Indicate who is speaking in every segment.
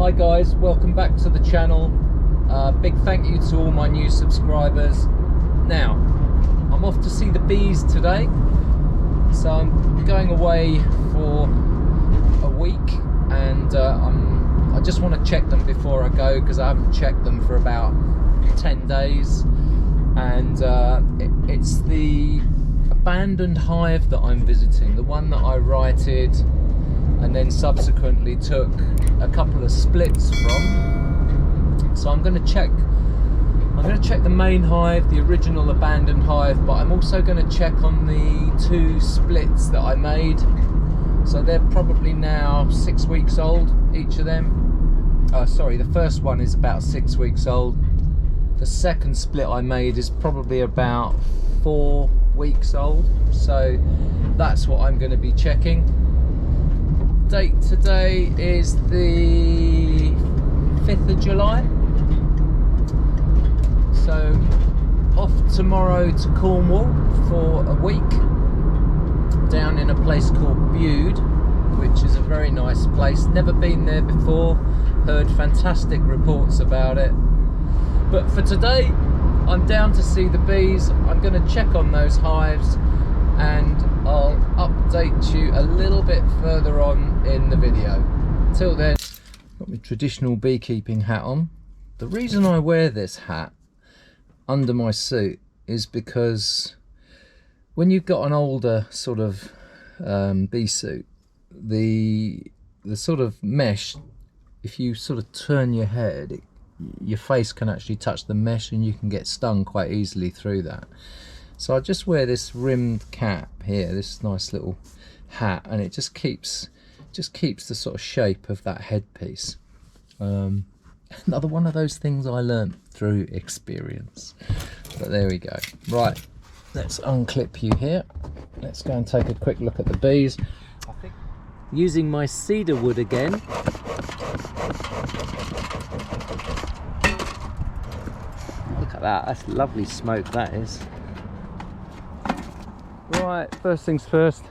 Speaker 1: Hi guys, welcome back to the channel. Big thank you to all my new subscribers. Now, I'm off to see the bees today. So I'm going away for a week and I just want to check them before I go because I haven't checked them for about 10 days. And it's the abandoned hive that I'm visiting, the one that I righted and then subsequently took a couple of splits from. So I'm going to check the main hive, the original abandoned hive, but I'm also going to check on the 2 splits that I made. So they're probably now 6 weeks old, each of them. Sorry, the first one is about 6 weeks old. The second split I made is probably about 4 weeks old. So that's what I'm going to be checking. Date today is the 5th of July. So off tomorrow to Cornwall for a week down in a place called Bude, which is a very nice place. Never been there before, heard fantastic reports about it. But for today I'm down to see the bees. I'm going to check on those hives and I'll update you a little bit further on in the video. Till then, got my traditional beekeeping hat on. The reason I wear this hat under my suit is because when you've got an older sort of bee suit, the sort of mesh, if you sort of turn your head, your face can actually touch the mesh and you can get stung quite easily through that. So I just wear this rimmed cap here, this nice little hat, and it just keeps the sort of shape of that headpiece. Another one of those things I learnt through experience. But there we go. Right, let's unclip you here. Let's go and take a quick look at the bees. I think using my cedar wood again. Look at that, that's lovely smoke that is. Right, first things first,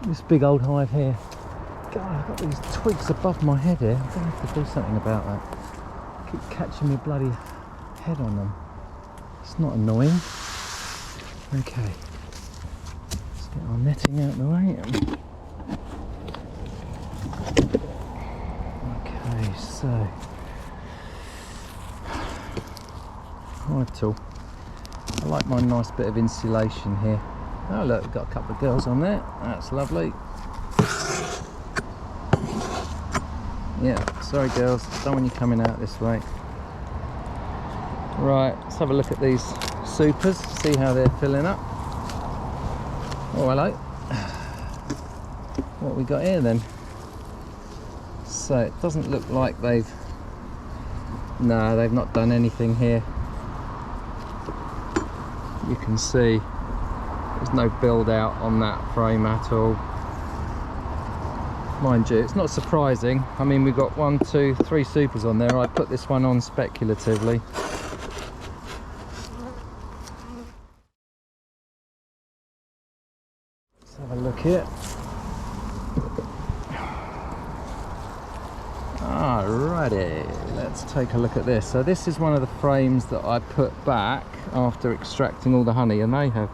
Speaker 1: this big old hive here. God, I've got these twigs above my head here. I'm going to have to do something about that. I keep catching my bloody head on them. It's not annoying. Okay, let's get our netting out of the way. Okay, so hive tool. I like my nice bit of insulation here. Oh look, we've got a couple of girls on there. That's lovely. Yeah, sorry girls, don't want you coming out this way. Right, let's have a look at these supers, see how they're filling up. Oh, hello. What we got here then? So it doesn't look like they've not done anything here. You can see there's no build out on that frame at all. Mind you, it's not surprising. I mean, we've got 1, 2, 3 supers on there. I put this one on speculatively. Let's have a look here. Alrighty, let's take a look at this. So this is one of the frames that I put back after extracting all the honey, and they have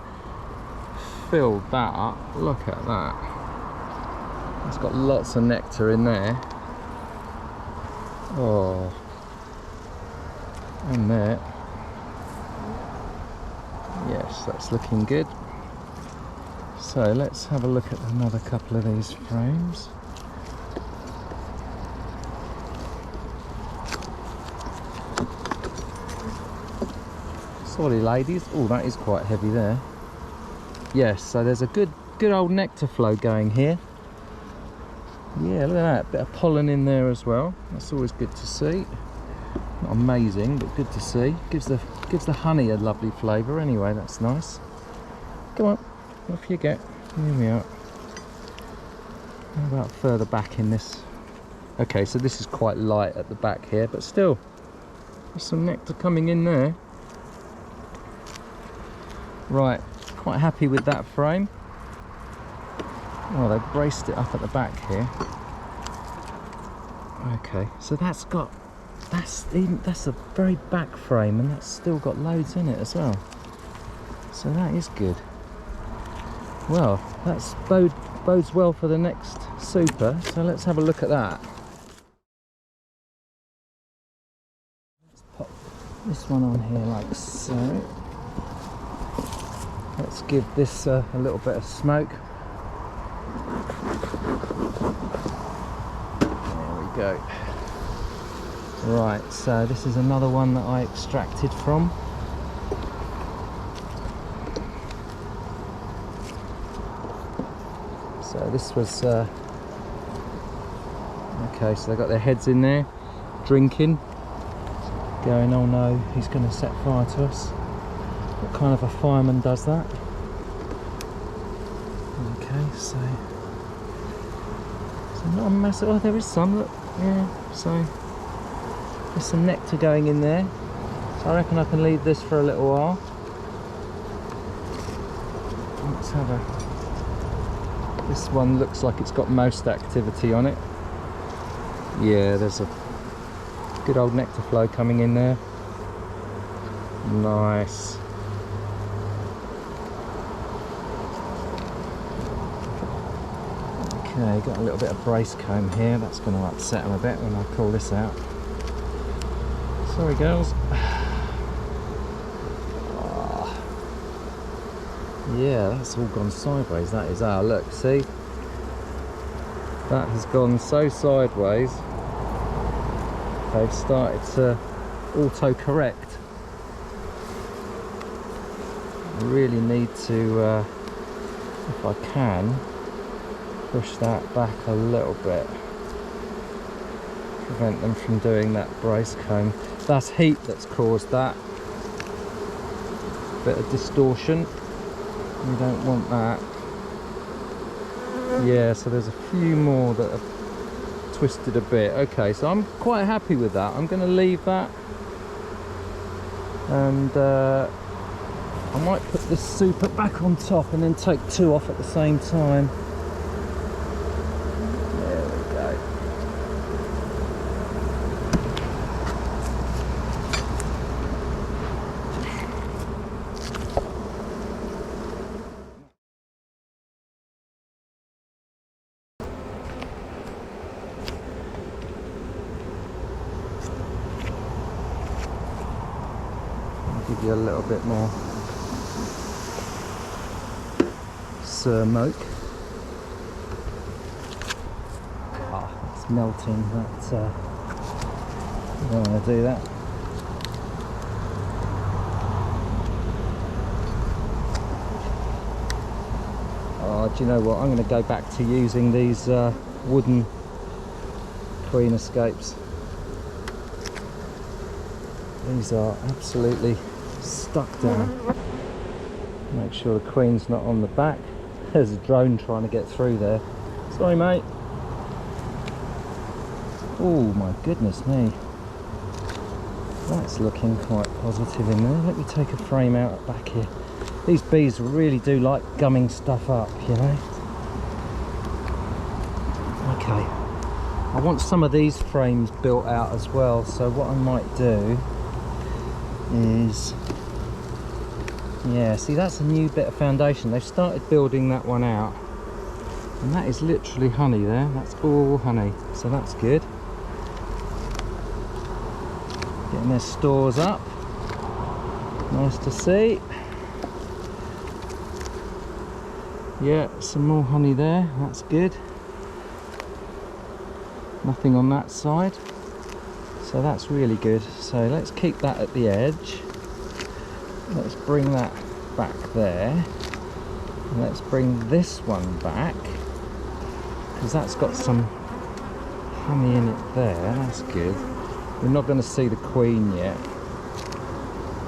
Speaker 1: filled that up. Look at that. It's got lots of nectar in there. Oh, and there. Yes, that's looking good. So let's have a look at another couple of these frames. Sorry ladies. Oh, that is quite heavy there. Yes, so there's a good old nectar flow going here. Yeah, look at that, bit of pollen in there as well. That's always good to see. Not amazing, but good to see. Gives the honey a lovely flavour anyway. That's nice. Come on, off you get. Here we are. How about further back in this? Okay, so this is quite light at the back here, but still, there's some nectar coming in there. Right, quite happy with that frame. Oh, they've braced it up at the back here. Okay, so that's a very back frame, and that's still got loads in it as well. So that is good. Well, that's bodes well for the next super. So let's have a look at that. Let's pop this one on here like so. Let's give this a little bit of smoke. There we go. Right, so this is another one that I extracted from. So this was okay, so they got their heads in there drinking, going, oh no, he's going to set fire to us. What kind of a fireman does that? Okay, so not a massive, oh there is some, look, yeah, so there's some nectar going in there, so I reckon I can leave this for a little while. Let's have a, this one looks like it's got most activity on it. Yeah, there's a good old nectar flow coming in there. Nice. Okay, got a little bit of brace comb here. That's going to upset them a bit when I pull this out. Sorry girls. Yeah, that's all gone sideways, that is. Ah, look, see? That has gone so sideways. They've started to auto-correct. I really need to, if I can, push that back a little bit. Prevent them from doing that brace comb. That's heat that's caused that. Bit of distortion. We don't want that. Yeah, so there's a few more that have twisted a bit. Okay, so I'm quite happy with that. I'm going to leave that, and I might put this super back on top and then take two off at the same time. There we go. Give you a little bit more smoke. Ah, it's melting. That you don't want to do that. Oh, do you know what? I'm going to go back to using these wooden queen escapes. These are absolutely stuck down. Make sure the queen's not on the back. There's a drone trying to get through there. Sorry mate. Oh my goodness me. That's looking quite positive in there. Let me take a frame out at back here. These bees really do like gumming stuff up, you know. Okay. I want some of these frames built out as well, so what I might do is, yeah, see, that's a new bit of foundation. They've started building that one out, and that is literally honey there. That's all honey, so that's good. Getting their stores up, nice to see. Yeah, some more honey there, that's good. Nothing on that side, so that's really good. So let's keep that at the edge. Let's bring that back there. And let's bring this one back, because that's got some honey in it there. That's good. We're not going to see the queen yet.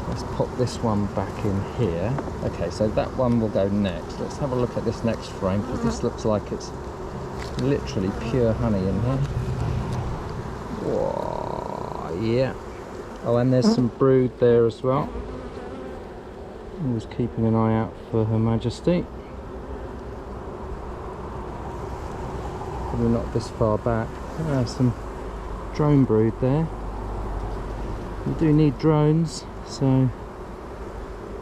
Speaker 1: Let's pop this one back in here. Okay, so that one will go next. Let's have a look at this next frame, because this looks like it's literally pure honey in here. Whoa, yeah. Oh, and there's some brood there as well. Always keeping an eye out for Her Majesty. Probably not this far back. Some drone brood there. We do need drones, so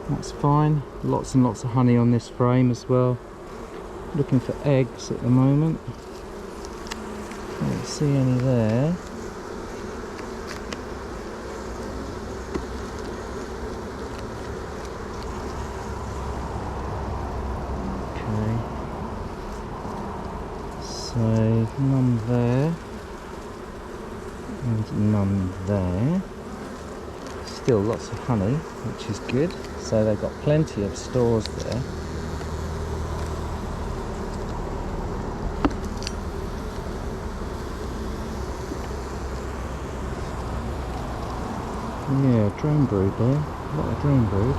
Speaker 1: that's fine. Lots and lots of honey on this frame as well. Looking for eggs at the moment. Don't see any there. Okay. So none there. And none there. Still lots of honey, which is good. So they've got plenty of stores there. Yeah, drone brood there. A lot of drone brood.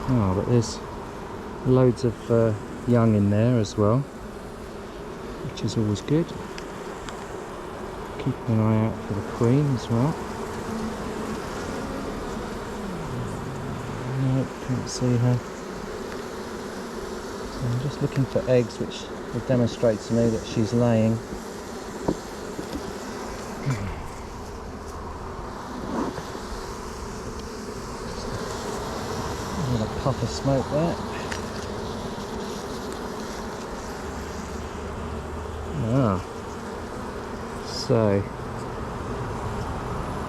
Speaker 1: Oh, but there's loads of young in there as well, which is always good. Keeping an eye out for the queen as well. Nope, can't see her. So I'm just looking for eggs, which will demonstrate to me that she's laying. Another puff of smoke there. Ah. So,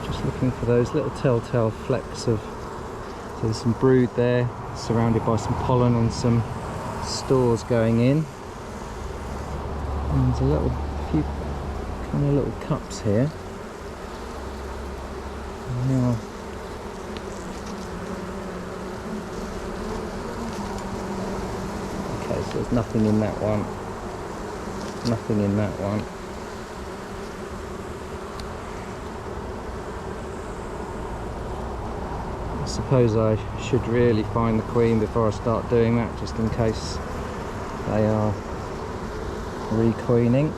Speaker 1: just looking for those little telltale flecks of, so there's some brood there, surrounded by some pollen and some stores going in. And there's a few kind of little cups here. Now, okay, so there's nothing in that one. Nothing in that one. I suppose I should really find the queen before I start doing that, just in case they are requeening.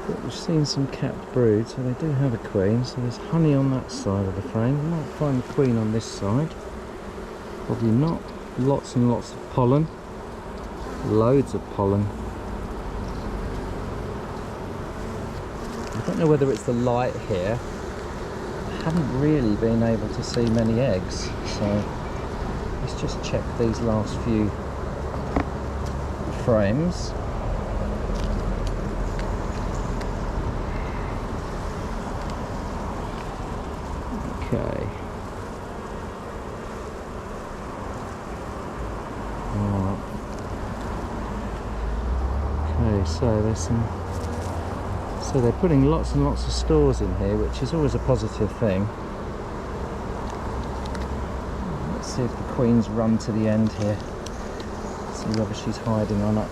Speaker 1: But we've seen some capped brood, so they do have a queen. So there's honey on that side of the frame. We might find the queen on this side. Probably not. Lots and lots of pollen. Loads of pollen. I don't know whether it's the light here. I haven't really been able to see many eggs, so let's just check these last few frames. Okay. So there's some, so they're putting lots and lots of stores in here, which is always a positive thing. Let's see if the queen's run to the end here, see whether she's hiding or not.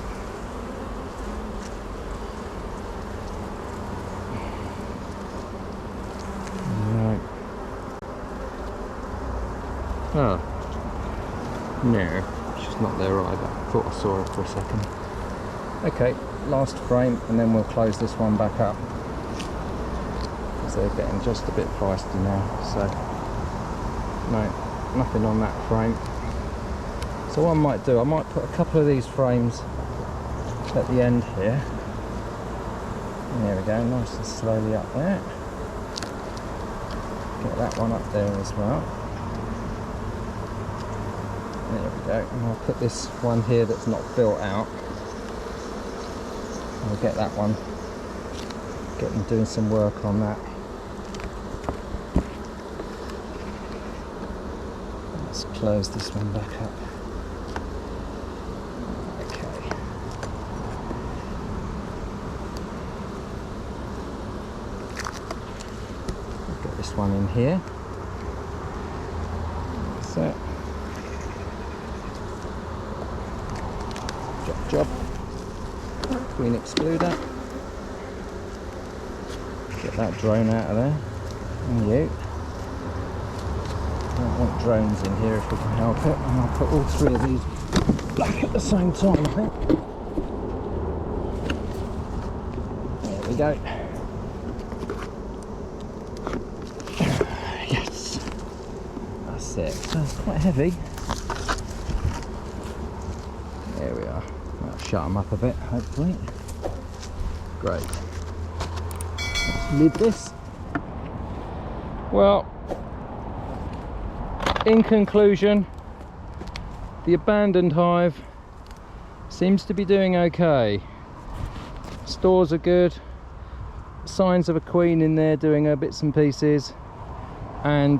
Speaker 1: Right. Oh no, she's not there either. I thought I saw her for a second. Okay, last frame, and then we'll close this one back up, because they're getting just a bit feisty now. So no, nothing on that frame. So what I might do, I might put a couple of these frames at the end here. And there we go, nice and slowly up there. Get that one up there as well. There we go, and I'll put this one here that's not built out. I'll get that one, get them doing some work on that. Let's close this one back up. Okay. Get this one in here. That's it. Job. Queen excluder. Get that drone out of there. And you. Don't want drones in here if we can help it. And I'll put all three of these back at the same time, I think. There we go. Yes. That's That's it. So it's quite heavy. There we are. That'll shut them up a bit, hopefully. Great. Let's lid this. Well, in conclusion, the abandoned hive seems to be doing okay. Stores are good. Signs of a queen in there doing her bits and pieces, and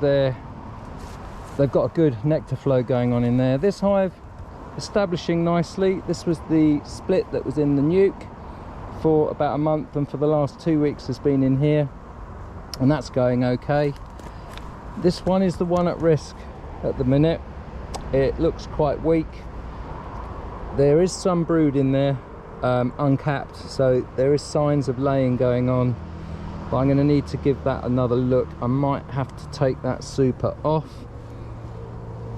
Speaker 1: they've got a good nectar flow going on in there. This hive establishing nicely. This was the split that was in the nuke for about a month, and for the last 2 weeks has been in here, and that's going okay. This one is the one at risk at the minute. It looks quite weak. There is some brood in there, uncapped, so there is signs of laying going on, but I'm going to need to give that another look. I might have to take that super off,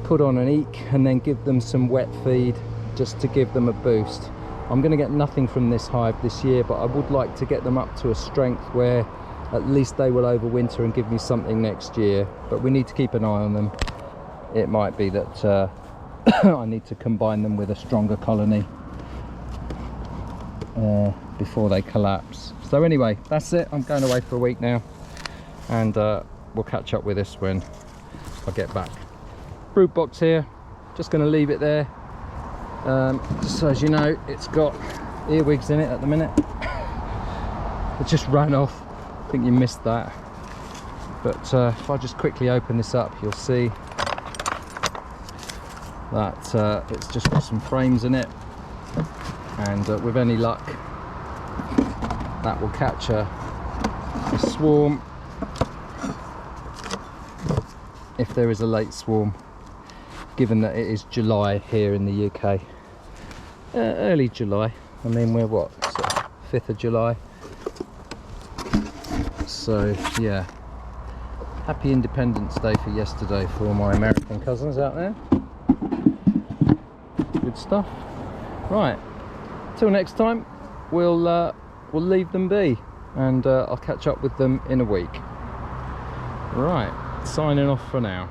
Speaker 1: put on an eek, and then give them some wet feed just to give them a boost. I'm going to get nothing from this hive this year, but I would like to get them up to a strength where at least they will overwinter and give me something next year. But we need to keep an eye on them. It might be that I need to combine them with a stronger colony before they collapse. So anyway, that's it. I'm going away for a week now, and we'll catch up with this when I get back. Brood box here, just going to leave it there. Just so as you know, it's got earwigs in it at the minute. It just ran off. I think you missed that. But if I just quickly open this up, you'll see that it's just got some frames in it, and with any luck that will catch a swarm, if there is a late swarm, given that it is July here in the UK. Early July. I mean, we're what, so 5th of July. So yeah, happy Independence Day for yesterday for all my American cousins out there. Good stuff. Right, till next time, we'll leave them be, and I'll catch up with them in a week. Right, signing off for now.